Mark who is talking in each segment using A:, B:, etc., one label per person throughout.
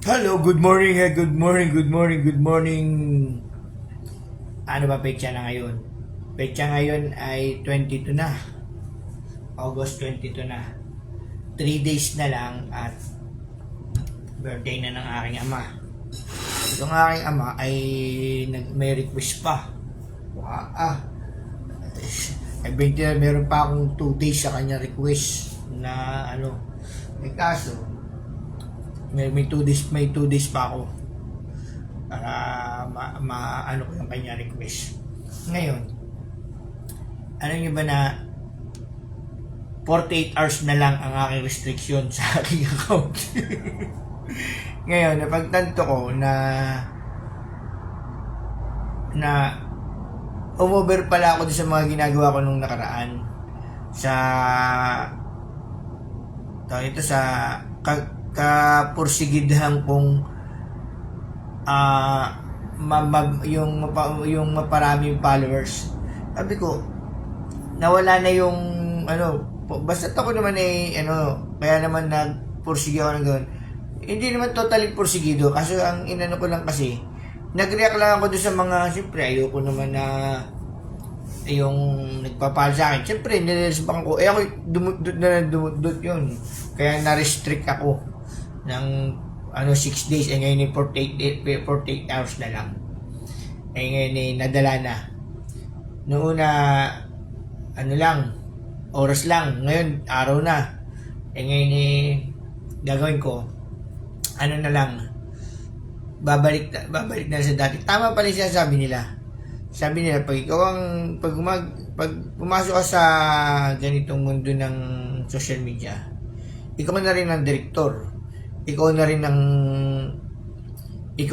A: Hello, good morning, good morning, good morning, good morning. Ano ba petsa na ngayon? Petsa ngayon ay 22 na. August 22 na. 3 days na lang at birthday na ng aking ama. Itong aking ama ay may request pa. Meron pa akong 2 days sa kanya request na may kaso. May 2 days pa ako para ko yung kanya request. Ngayon, alam niyo ba na 48 hours na lang ang aking restriction sa aking account. Ngayon, napagtanto ko na umover pala ako sa mga ginagawa ko nung nakaraan sa kapursigidahan kong yung maparaming followers. Sabi ko, nawala na yung basta ako naman kaya naman nagpursige ako ng gano'n. Hindi naman totally pursigido kasi ang inano ko lang kasi nag-react lang ako doon sa mga, siyempre ayoko naman na yung nagpapahal sa akin. Siyempre nilisbang ko, ako dumudot yun, kaya na-restrict ako ng 6 days, ngayon 48 hours na lang. Ngayon nadala na. Noong una oras lang, ngayon araw na. Ngayon gagawin ko na lang, babalik na sa dati. Tama pala siya sabi nila. Sabi nila, pag pumasok ka sa ganitong mundo ng social media, ikaw na rin ang direktor. Ikaw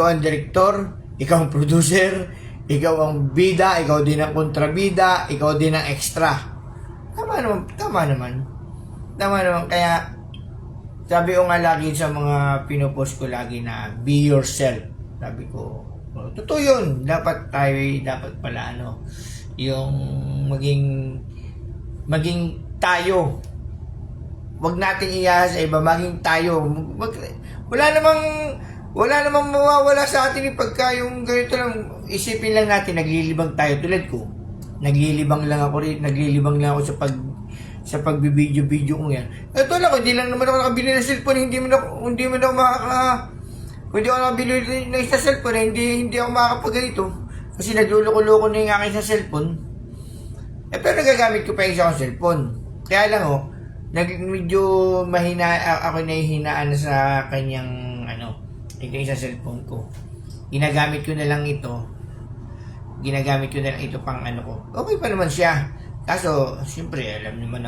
A: ang direktor, ikaw ang producer, ikaw ang bida, ikaw din ang kontrabida, ikaw din ang extra. Tama naman. Kaya sabi ko nga lagi sa mga pinopost ko lagi na be yourself. Sabi ko, totoo yun. Dapat pala yung maging tayo. Wag natin iyaha sa iba, maging tayo. Wala namang mawawala sa atin yung pagka yung ganito lang. Isipin lang natin, naglilibang tayo tulad ko. Naglilibang lang ako sa pagbibideo ko yan. Ito lang, hindi lang naman ako nakabili ng cellphone, hindi ako nakabili ng isa cellphone, hindi ako makakapagganito. Kasi nagluloko-loko na yung aking sa cellphone. Pero nagagamit ko pa yung isa kong cellphone. Kaya lang medyo ako nahihinaan sa kanyang yung sa cellphone ko. Ginagamit ko na lang ito pang ko. Okay pa naman siya. Kaso, siyempre, alam naman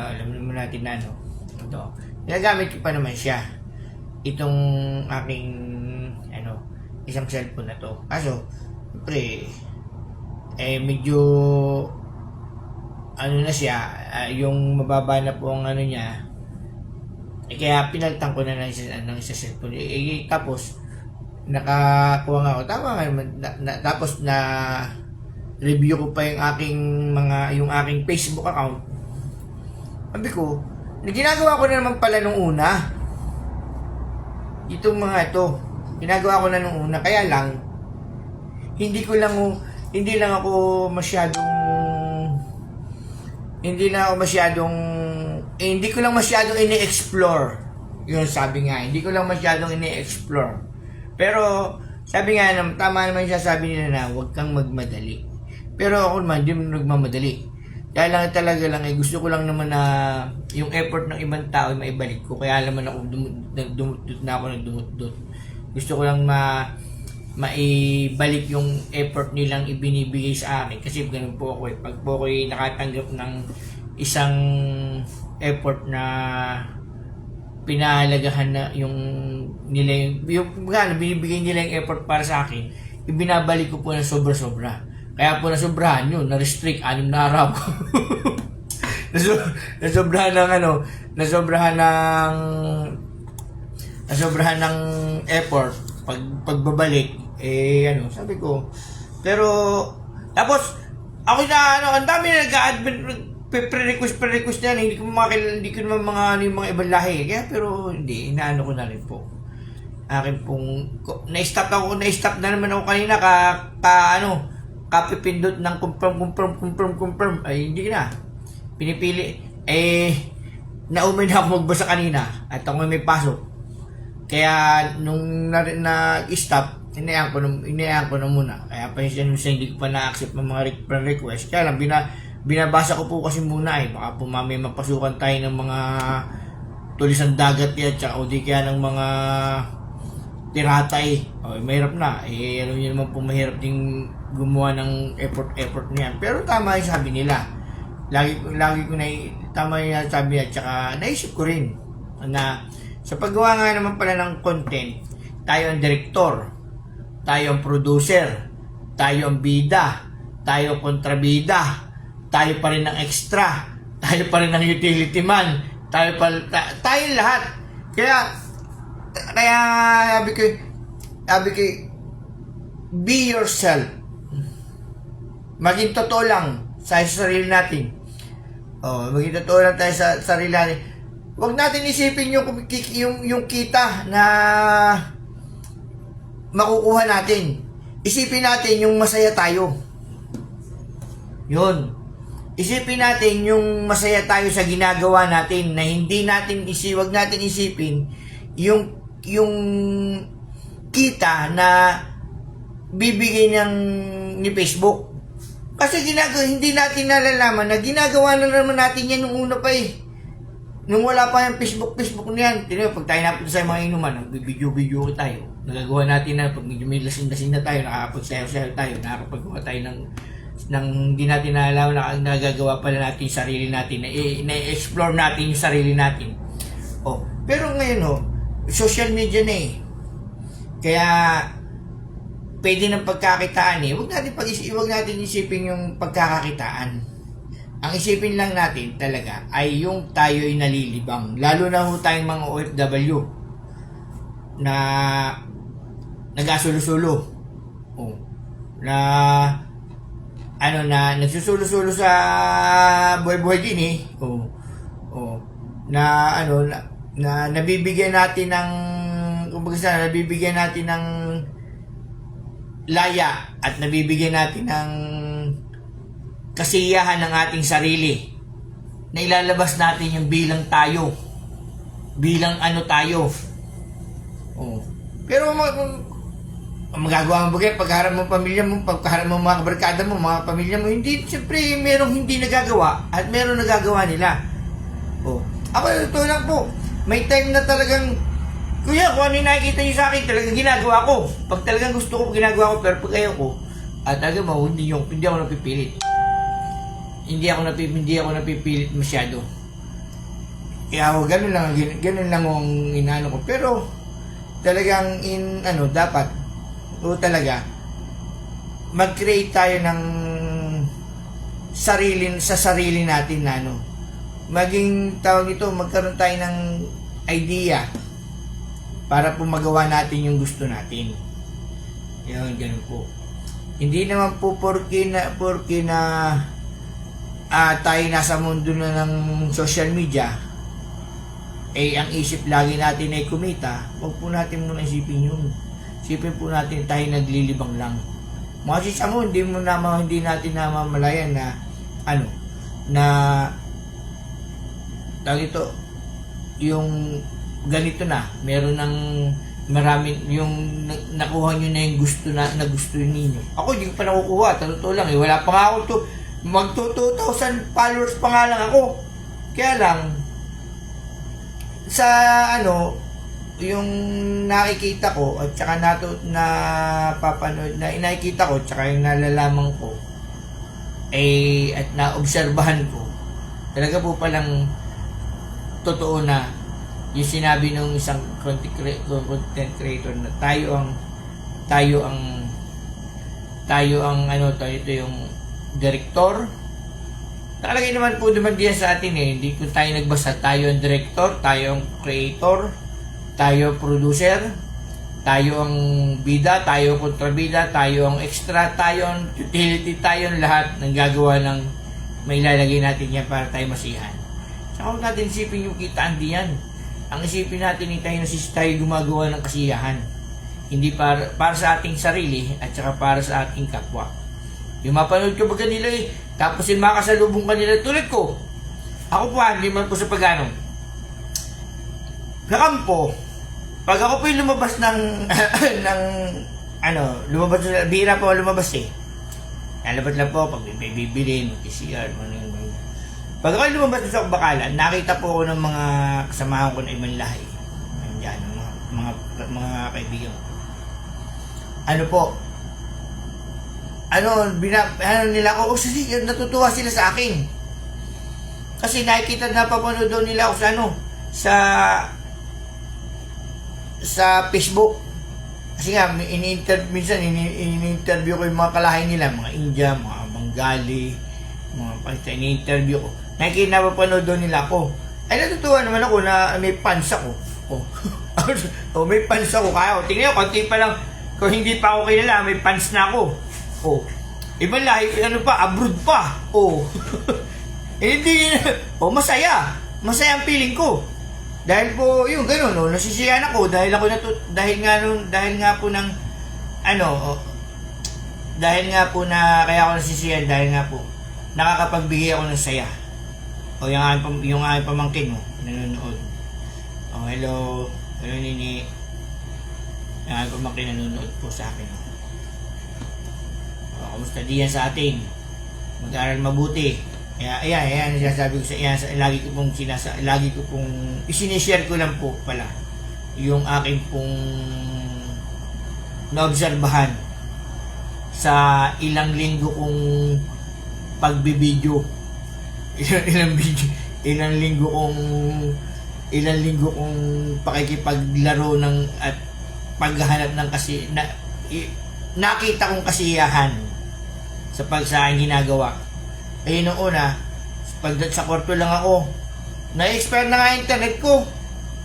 A: natin na ito. Ginagamit ko pa naman siya. Itong aking isang cellphone na to. Kaso, siyempre, medyo na siya, yung mababa na po ang niya, kaya pinalitan ko na ng isa cellphone. Tapos, nakakuha nga ako. Tama nga naman. Tapos na review ko pa yung aking Facebook account. Sabi ko, ginagawa ko na naman pala nung una. Itong mga ito, ginagawa ko na nung una. Kaya lang, hindi ko lang masyadong ini-explore. Yun sabi nga, hindi ko lang masyadong ini-explore. Pero, sabi nga, tama naman siya, sabi nila na huwag kang magmadali. Pero ako naman, hindi mo nagmamadali. Kaya lang talaga lang, gusto ko lang naman na yung effort ng ibang tao ay maibalik ko. Kaya naman ako nagdumut-dut. Gusto ko lang maibalik yung effort nilang ibinibigay sa akin. Kasi ganun po ako. Pag po ako nakatanggap ng isang effort na pinahalagahan na binibigay nila yung effort para sa akin, ibinabalik ko po ng sobra-sobra. Kaya po nasobrahan yun, na-restrict 6 na araw. nasobrahan ng effort pagbabalik, sabi ko. Pero tapos ako ang dami na nag-admit pre-request na yan, hindi ko naman mga ibang lahi. Kaya pero hindi, inaano ko na rin po. akin pong na-stop na naman ako kanina kapipindot ng confirm ay hindi na pinipili naumay na ako magbasa kanina at ako may pasok kaya nung na-stop inayaan ko na muna kaya pasensya nyo sa hindi ko pa na-accept ng mga request kaya lang binabasa ko po kasi muna baka po mamaya mapasukan tayo ng mga tulisan dagat yan tsaka o di kaya ng mga pirata mahirap na alam niyo naman po mahirap din gumawa ng effort niyan pero tama yung sabi nila lagi ko tama yung sabi niya tsaka naisip ko rin na sa paggawa nga naman pala ng content tayo ang director tayo ang producer tayo ang bida tayo ang kontrabida tayo pa rin ang extra tayo pa rin ang utility man tayo lahat kaya sabi ko, be yourself. Maging totoo lang sa sarili natin. Maging totoo lang tayo sa sarili natin. Huwag natin isipin yung kita na makukuha natin. Isipin natin yung masaya tayo. Yun. Isipin natin yung masaya tayo sa ginagawa natin na huwag natin isipin yung kita na bibigay ni Facebook. Kasi hindi natin nalalaman na ginagawa na naman natin yan nung una pa Nung wala pa yung Facebook na yan. Pag tayo napunta sa mga inuman, nagbibideo tayo. Nagagawa natin na pag medyo may lasing-lasing na tayo, nakakapagsayaw-sayaw tayo, nakakapagawa tayo ng hindi natin nalalaman na nagagawa pala natin yung sarili natin, na-explore natin yung sarili natin. Pero ngayon social media na Kaya, pwede ng pagkakitaan Huwag natin isipin yung pagkakakitaan. Ang isipin lang natin talaga ay yung tayo'y nalilibang. Lalo na tayong mga OFW na nagasulo-sulo. Na nagsusulo-sulo sa buhay-buhay din na nabibigyan natin ng nabibigyan natin ng laya at nabibigyan natin ng kasiyahan ng ating sarili na ilalabas natin yung bilang tayo tayo pero magagawa mo pagharap mo pamilya mo pagharap mo mga barkada mo mga pamilya mo hindi siyempre merong hindi nagagawa at meron nagagawa nila ako ito lang po may time na talagang kuya, kung ano yung nakikita nyo sa akin, talagang ginagawa ko. Pag talagang gusto ko, ginagawa ko, pero pag ayaw ko, talagang hindi ako napipilit. Hindi ako napipilit masyado. Kaya ganun lang ang inaano ko. Pero, talagang dapat, talaga, mag-create tayo ng sa sarili natin na maging tawag ito, magkaroon tayo ng idea para po magawa natin yung gusto natin. Yun, ganun po. Hindi naman po porke na tayo nasa mundo na ng social media, ang isip lagi natin ay kumita, huwag po natin muna isipin yun. Isipin po natin tayo naglilibang lang. Mga sisa mo, hindi natin namamalayan na tawag ito, yung ganito na, meron ng marami yung nakuha nyo na yung gusto na gusto ninyo. Ako hindi ko pa nakukuha, totoo lang wala pa nga ako mag 2,000 followers pa nga lang ako. Kaya lang sa yung nakikita ko at saka napapanood na nakikita ko at saka yung nalalaman ko at naobserbahan ko talaga po palang totoo na yung sinabi ng isang content creator na tayo ito yung director. Nakalagay naman po diyan sa atin hindi ko tayo nagbasa, tayo ang director, tayo ang creator, tayo ang producer, tayo ang bida, tayo ang kontrabida, tayo ang extra, tayo ang utility, tayo ang lahat ng gagawa ng may ilalagay natin yan para tayo masiyahan. Saka huwag natin isipin yung kitaan diyan. ang isipin natin ay tayo gumagawa ng kasiyahan. Hindi para sa ating sarili at saka para sa ating kapwa. Yung mapanood ko ba kanila tapos yung makasalubong kanila tulad ko. Ako po, hindi man po sa pagano. Kakampo, pag ako po yung lumabas ng, lumabas, bihira po lumabas Lalabas lang po, pag may bibilin, mag-CR, pag ako yung lumabas sa bakalan, nakita po ako ng mga kasamahan ko na ibang lahi. Nandiyan, mga kaibigan ko. Nila ako, natutuwa sila sa akin. Kasi nakikita na papanood daw nila ako sa Facebook. Kasi nga, minsan ini-interview ko yung mga kalahay nila, mga India, mga Bengali, mga Pakistan, ini-interview ko. Nakikita na papanood daw nila ako. Ay, natutuwa naman ako na may fans ako. May fans ako. Kaya, tingnan ko, konti pa lang, kung hindi pa ako kilala, may fans na ako. Ibang lahi, abroad pa. Hindi, masaya. Masaya ang feeling ko. Dahil po, gano'n, nasisiyahan ako dahil kaya ako nasisiyahan dahil nga po nakakapagbigay ako ng saya. Yung aking pamangkin nanonood. Hello Nini. Yung aking pamangkin nanonood po sa akin. Kamusta diyan sa atin? Mag-aral mabuti. Kaya ayan sinasabi ko lagi ko pong isinishare ko lang po pala yung aking pong naobserbahan sa ilang linggo kong pagbibideo. Ilang linggo kong pakikipaglaro at paghahanap ng nakita kong kasiyahan sa aking ginagawa. Nung una, pagdat sa kwarto lang ako, na-expire na nga internet ko.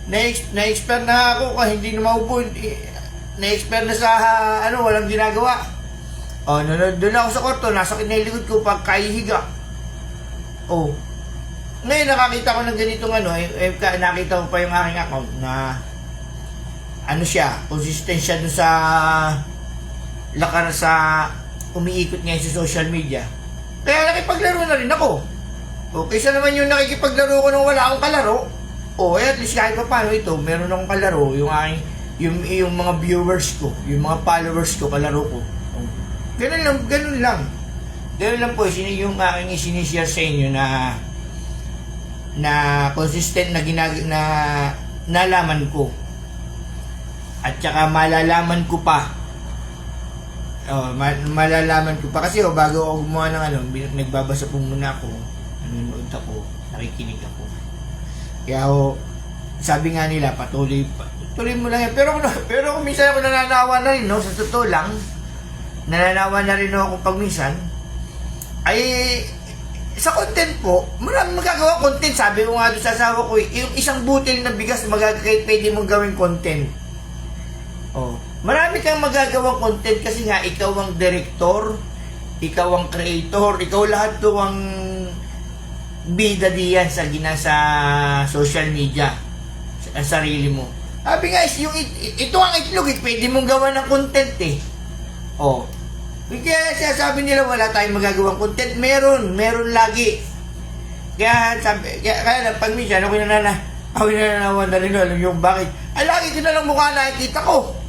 A: Na-expire na ako kasi hindi na maupo. Na-expire na sa walang ginagawa. Doon ako sa kwarto, nasa kiniligod ko pagkahihiga. Ngayon nakakita ko ng ganitong nakita ko pa yung aking account na consistent siya doon sa lakar sa umiikot ngayon sa social media. Kaya nakipaglaro na rin ako. Kaysa naman yung nakikipaglaro ko nung wala akong kalaro. At least kahit pa paano meron akong kalaro. Yung mga viewers ko, yung mga followers ko, kalaro ko. Ganun lang. Ganun lang po, yung aking isinishare sa inyo na consistent na nalaman ko. At saka malalaman ko pa. Malalaman ko pa kasi bago ako gumawa ng nagbabasa po muna ako, nanonood ako, nakikinig ako. Kaya sabi nga nila tuloy mo lang yan. Pero kung minsan ako nananawa na rin, sa totoo lang, nananawa na rin ako pag minsan, ay sa content po, maraming magagawa content. Sabi ko nga doon sa asawa ko, yung isang butil na bigas pwede mong gawing content. Marami kang magagawang content kasi nga ikaw ang director, ikaw ang creator, ikaw lahat to ang bida diyan sa social media, sa sarili mo. Sabi nga, ito ang itlog, pwede mong gawa ng content Kaya sabi nila wala tayong magagawang content, meron lagi. Kaya pag minsan ako nananawa na rin, alam yung bakit. Lagi ko na lang mukha nakikita ko.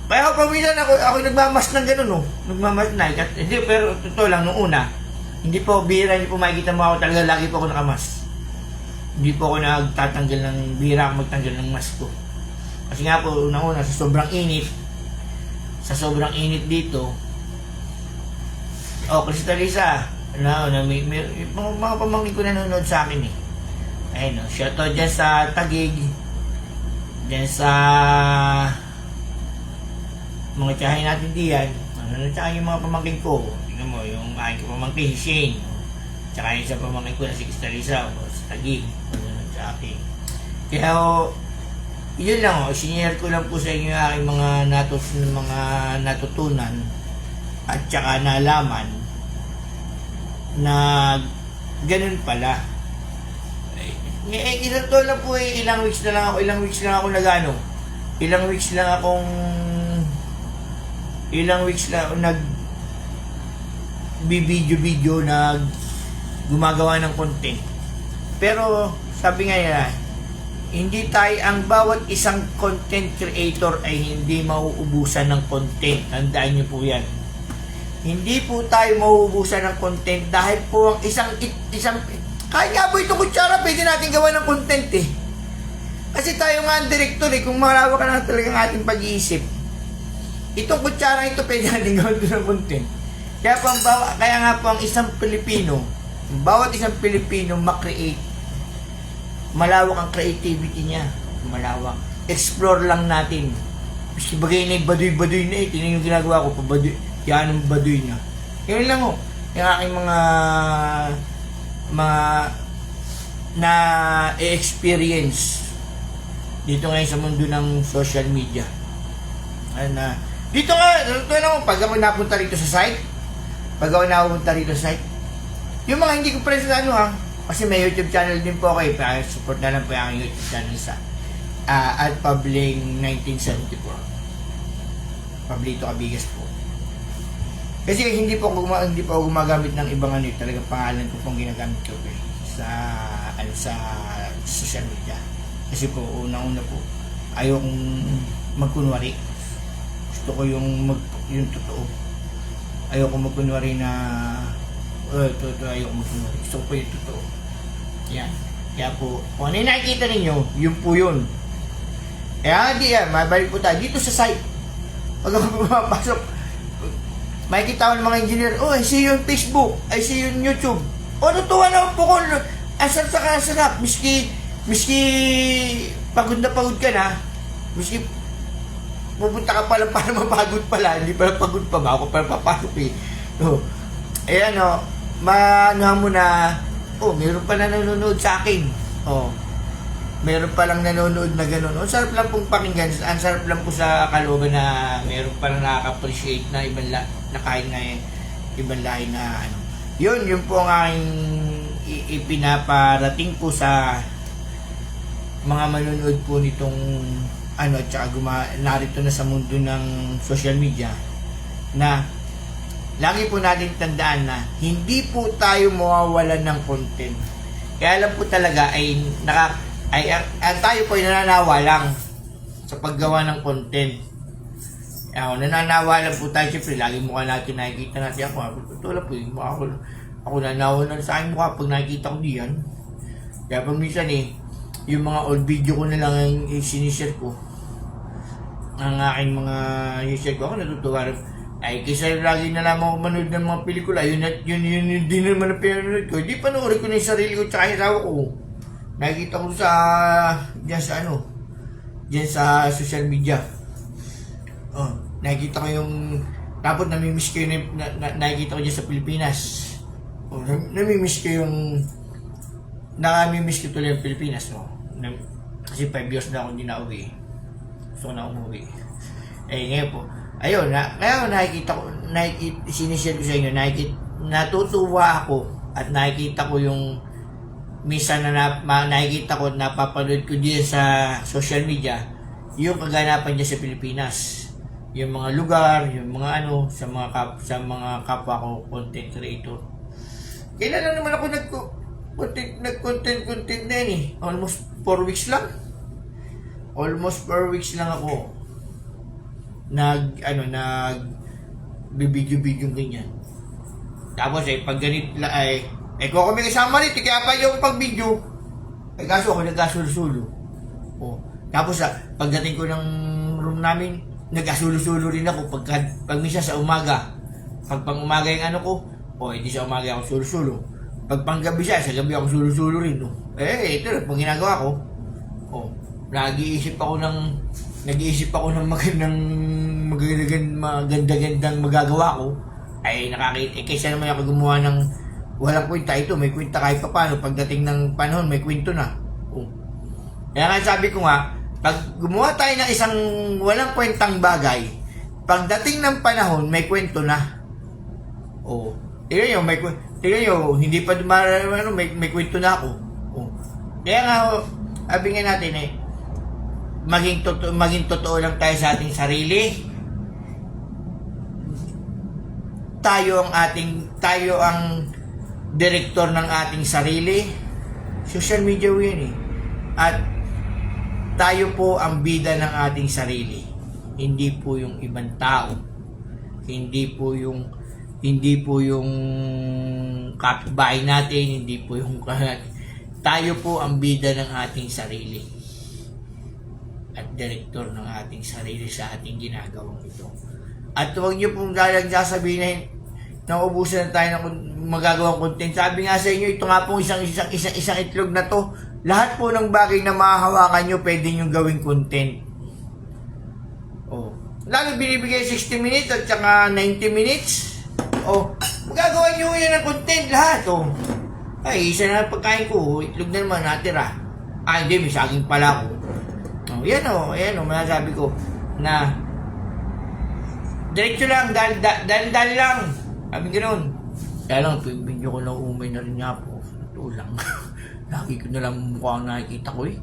A: Kaya paminsan ako nagmamas ng gano'n, nagmamas na. Hindi, pero totoo lang, nung una, hindi po makikita mo ako talaga, lagi po ako nakamas. Hindi po ako nagtatanggal bihira ako magtanggal ng mask ko. Kasi nga po, una sa sobrang init dito, Crystal Lisa, may mga pamangkin ko nanonood sa akin Ayun, shoutout dyan sa Taguig, dyan sa mga tsahay natin diyan, tsaka yung mga pamangkin ko. Tingnan mo, yung aking pamangkin, si Shane. Tsaka yung sa pamangkin ko na si Crystal Lisa, sa Taguig, sa akin. Kaya, yun lang, sinare ko lang po sa inyo yung aking mga natutunan at tsaka nalaman na ganun pala. Ilang taon lang po eh, ilang weeks lang ako nag-ano, ilang weeks lang akong nag video nag gumagawa ng content. Pero sabi nga nila, hindi tayo, ang bawat isang content creator ay hindi mauubusan ng content. Tandaan nyo po yan. Hindi po tayo mauubusan ng content dahil po ang isang kahit nga po itong kutsara, pwede natin gawa ng content eh. Kasi tayo nga ang director eh, kung malawak ka na talaga ang ating pag-iisip. Itong kutsara ito, pwede natin gawa ito ng content. Kaya nga po ang isang Pilipino, bawat isang Pilipino makreate, malawak ang creativity niya. Malawak. Explore lang natin. Miski bagay na baduy-baduy na eh. Tingnan yung ginagawa ko. Pabaduy. Yan ang baduy niya. Yun lang ho. Yung aking mga na-experience dito ngayon sa mundo ng social media. Dito nga, ito lang pag ako napunta rito sa site, yung mga hindi ko presyo sa ano kasi may YouTube channel din po kayo, support na lang po yung YouTube channel sa Pabling 1974. Pablito Cabigas po. Kasi hindi po ako gumagamit ng ibang ano, talagang pangalan ko pong ginagamit ko sa social media. Kasi po una-una po ayokong magkunwari. Gusto ko yung totoo. Ayoko magkunwari na ayoko magkunwari. Gusto ko po yung totoo. Yan. Kaya po, kung ano yung nakikita ninyo, yun po yun. Kaya hindi yan, mabalik po tayo dito sa site. Pag ako pumapasok, makikita ko ng mga engineer, I see you on Facebook, I see you on YouTube. Natutuwa naman po ko, asar sa kasarap, miski pagod na pagod ka na, miski pupunta ka pala para mapagod pala, hindi pala pagod pa ba, ako pala papasok eh. Maanohan mo na, meron pa na nanonood sa akin. Meron pa lang nanonood na gano'n. Ang sarap lang pong pakinggan, ang sarap lang po sa kalooban na meron pa lang nakaka-appreciate na ibang na kahit na ibang lahi na ano. Yun po ang aking ipinaparating po sa mga manonood po nitong at saka narito na sa mundo ng social media na lagi po natin tandaan na hindi po tayo mawawalan ng content. Kaya lang po talaga tayo po ay nananawa lang sa paggawa ng content. Nananawa lang po tayo. Siyempre, lagi mukha natin nakikita natin ako. Totoo lang po yung mukha ko. Ako nanawa na sa aking mukha pag nakikita ko diyan. Kaya pag minsan yung mga old video ko na lang ang sinishare ko. Ang aking mga sinishare ko, ako natutuwa rin. Kaysa lagi na lang ako manood ng mga pelikula, yun din naman ang pinanood ko. Hindi panoorin ko na yung sarili ko tsaka yung asawa ko. Nakikita ko diyan sa social media. Nakikita ko yung dapat namimiss ko yung nakikita ko diyan sa Pilipinas. Namimiss ko yung namimiss ko tuloy yung Pilipinas, no. Kasi 5 years na ako hindi na uwi. Gusto ko na umuwi. Ngayon po. Ayun, kaya sinishare ko sa inyo, natutuwa ako at nakikita ko yung minsan na nakikita ko, napapanood ko diyan sa social media, yung kaganapan diyan sa Pilipinas. Yung mga lugar, yung mga sa mga kapwa ko content creator. Kailan na naman ako nag-content na yun Almost 4 weeks lang. Almost 4 weeks lang ako bibidyo ganyan. Tapos pag ganit kung kami kasama rin, kaya pa yung pag-video. Kaso ako nagkasulo-sulo. Tapos pagdating ko ng room namin, nagkasulo-sulo rin ako pag minsan sa umaga. Pag pang-umaga yung hindi sa umaga ako sulo-sulo. Pag pang-gabi sa gabi ako sulo-sulo rin. Ito na, pag ginagawa ko, nag-iisip ako ng magandang magagawa ko. Kaysa naman ako gumawa ng walang kwenta. Ito, may kwenta kahit pa paano. Pagdating ng panahon, may kwento na. Kaya nga sabi ko nga, pag gumawa tayo ng isang walang kwentang bagay, pagdating ng panahon, may kwento na. Tingnan nyo, hindi pa may kwento na ako. Kaya nga, sabi nga natin maging totoo lang tayo sa ating sarili. Tayo ang direktor ng ating sarili. Social media yan eh. At tayo po ang bida ng ating sarili. Hindi po yung ibang tao. Hindi po yung kapitbahay natin, hindi po yung tayo po ang bida ng ating sarili at direktor ng ating sarili sa ating ginagawang ito. At huwag niyo pong sasabihin na naubusan na tayo ng magagawang content. Sabi nga sa inyo, ito nga pong isang itlog na to, lahat po ng bagay na mahahawakan nyo, pwede nyo gawing content. Oh. Lalo binibigay 60 minutes at saka 90 minutes. Oh, magagawa nyo yan ng content lahat. Oh. Ay, isa na pagkain ko, itlog na naman natira. Hindi, may saging pala ko. Oh, yan masasabi ko na diretso lang, dahil lang. Sabi ganoon. Kaya lang, video ko na umay na rin nga po. Ito lang. Lagi ko na lang mukha ang nakikita ko eh.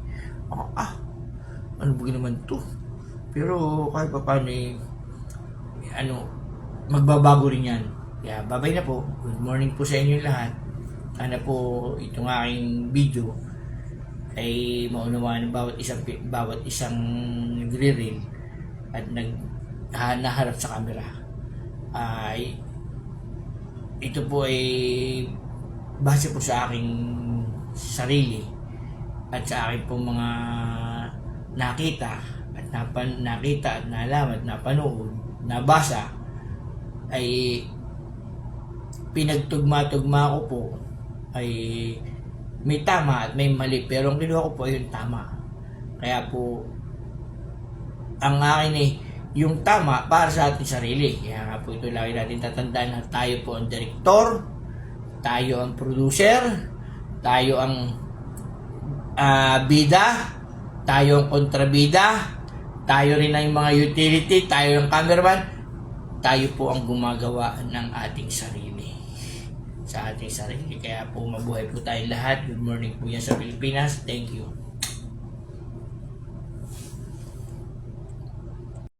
A: Ano ba naman to? Pero kahit pa paano magbabago rin yan. Kaya babay na po. Good morning po sa inyo lahat. Sana po itong aking video ay maunawaan ng bawat isang nagre-reel at naharap sa camera. Ito po ay base po sa aking sarili at sa aking pong mga nakita at nalaman at napanood, nabasa, ay pinagtugma-tugma ko po ay may tama at may mali, pero ang kinuha ko po ay yung tama. Kaya po ang akin yung tama para sa ating sarili. Kaya nga po ito lagi natin tatandaan na tayo po ang direktor, tayo ang producer, tayo ang bida, tayo ang kontrabida, tayo rin ang mga utility, tayo ang cameraman, tayo po ang gumagawa ng ating sarili. Sa ating sarili. Kaya po mabuhay po tayo lahat. Good morning po yan sa Pilipinas. Thank you.